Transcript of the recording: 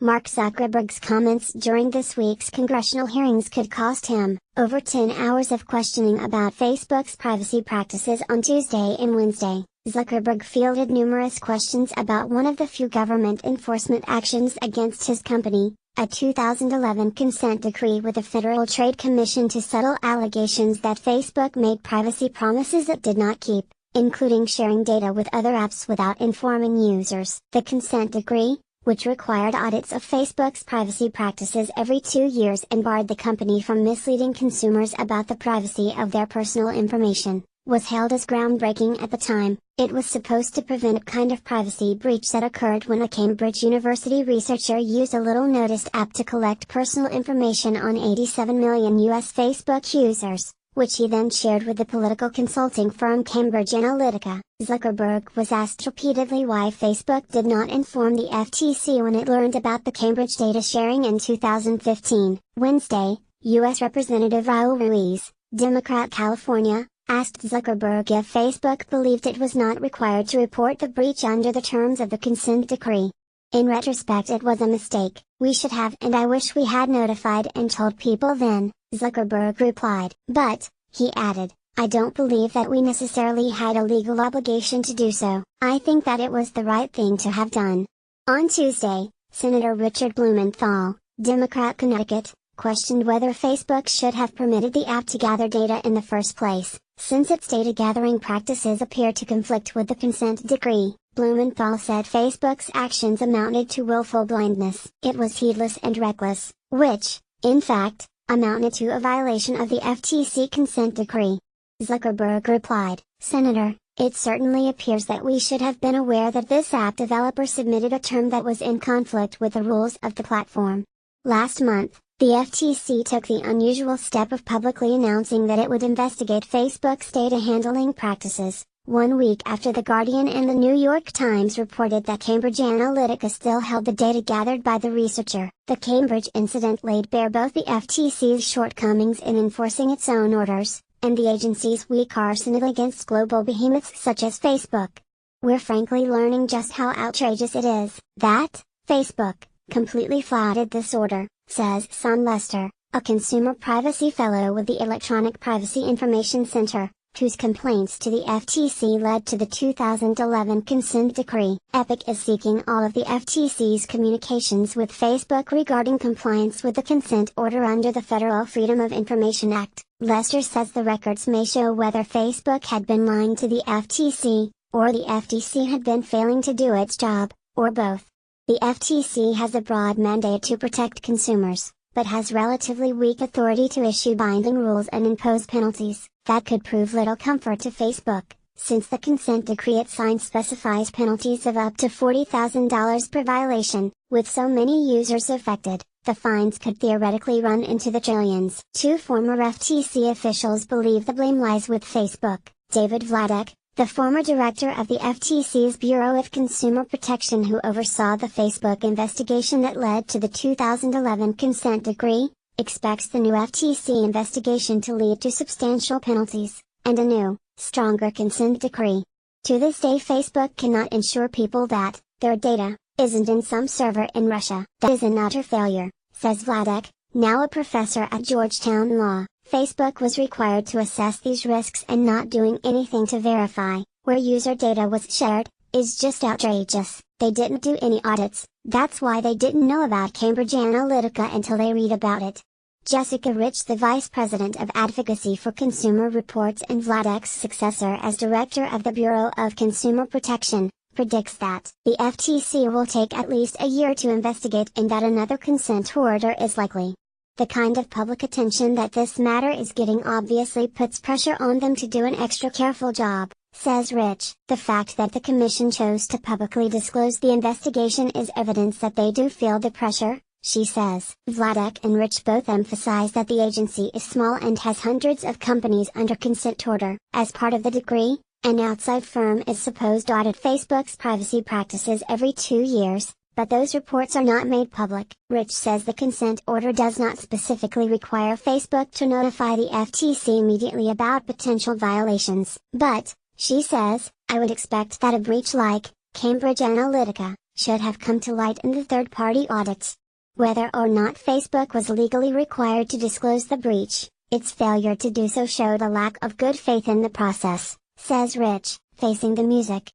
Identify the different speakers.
Speaker 1: Mark Zuckerberg's comments during this week's congressional hearings could cost him over 10 hours of questioning about Facebook's privacy practices on Tuesday and Wednesday. Zuckerberg fielded numerous questions about one of the few government enforcement actions against his company, a 2011 consent decree with the Federal Trade Commission to settle allegations that Facebook made privacy promises it did not keep, including sharing data with other apps without informing users. The consent decree, which required audits of Facebook's privacy practices every 2 years and barred the company from misleading consumers about the privacy of their personal information, was hailed as groundbreaking at the time. It was supposed to prevent a kind of privacy breach that occurred when a Cambridge University researcher used a little-noticed app to collect personal information on 87 million US Facebook users, which he then shared with the political consulting firm Cambridge Analytica. Zuckerberg was asked repeatedly why Facebook did not inform the FTC when it learned about the Cambridge data sharing in 2015. Wednesday, U.S. Representative Raul Ruiz, Democrat California, asked Zuckerberg if Facebook believed it was not required to report the breach under the terms of the consent decree. In retrospect, it was a mistake. We should have, and I wish we had notified and told people then, Zuckerberg replied. But, he added, I don't believe that we necessarily had a legal obligation to do so. I think that it was the right thing to have done. On Tuesday, Senator Richard Blumenthal, Democrat Connecticut, questioned whether Facebook should have permitted the app to gather data in the first place, since its data gathering practices appear to conflict with the consent decree. Blumenthal said Facebook's actions amounted to willful blindness. It was heedless and reckless, which, in fact, amounted to a violation of the FTC consent decree. Zuckerberg replied, Senator, it certainly appears that we should have been aware that this app developer submitted a term that was in conflict with the rules of the platform. Last month, the FTC took the unusual step of publicly announcing that it would investigate Facebook's data handling practices, 1 week after The Guardian and the New York Times reported that Cambridge Analytica still held the data gathered by the researcher. The Cambridge incident laid bare both the FTC's shortcomings in enforcing its own orders, and the agency's weak arsenal against global behemoths such as Facebook. We're frankly learning just how outrageous it is that Facebook completely flouted this order, says Son Lester, a consumer privacy fellow with the Electronic Privacy Information Center, whose complaints to the FTC led to the 2011 consent decree. Epic is seeking all of the FTC's communications with Facebook regarding compliance with the consent order under the Federal Freedom of Information Act. Lester says the records may show whether Facebook had been lying to the FTC, or the FTC had been failing to do its job, or both. The FTC has a broad mandate to protect consumers, but has relatively weak authority to issue binding rules and impose penalties. That could prove little comfort to Facebook, since the consent decree it signed specifies penalties of up to $40,000 per violation. With so many users affected, the fines could theoretically run into the trillions. 2 former FTC officials believe the blame lies with Facebook. David Vladek, the former director of the FTC's Bureau of Consumer Protection who oversaw the Facebook investigation that led to the 2011 consent decree, expects the new FTC investigation to lead to substantial penalties, and a new, stronger consent decree. To this day Facebook cannot ensure people that their data isn't in some server in Russia. That is an utter failure, says Vladek, now a professor at Georgetown Law. Facebook was required to assess these risks, and not doing anything to verify where user data was shared is just outrageous. They didn't do any audits. That's why they didn't know about Cambridge Analytica until they read about it. Jessica Rich, the Vice President of Advocacy for Consumer Reports and Vladek's successor as Director of the Bureau of Consumer Protection, predicts that the FTC will take at least a year to investigate and that another consent order is likely. The kind of public attention that this matter is getting obviously puts pressure on them to do an extra careful job, says Rich. The fact that the Commission chose to publicly disclose the investigation is evidence that they do feel the pressure, she says. Vladek and Rich both emphasize that the agency is small and has hundreds of companies under consent order. As part of the decree, an outside firm is supposed to audit Facebook's privacy practices every 2 years, but those reports are not made public. Rich says the consent order does not specifically require Facebook to notify the FTC immediately about potential violations. But, she says, I would expect that a breach like Cambridge Analytica should have come to light in the third-party audits. Whether or not Facebook was legally required to disclose the breach, its failure to do so showed a lack of good faith in the process, says Rich, Facing the Music.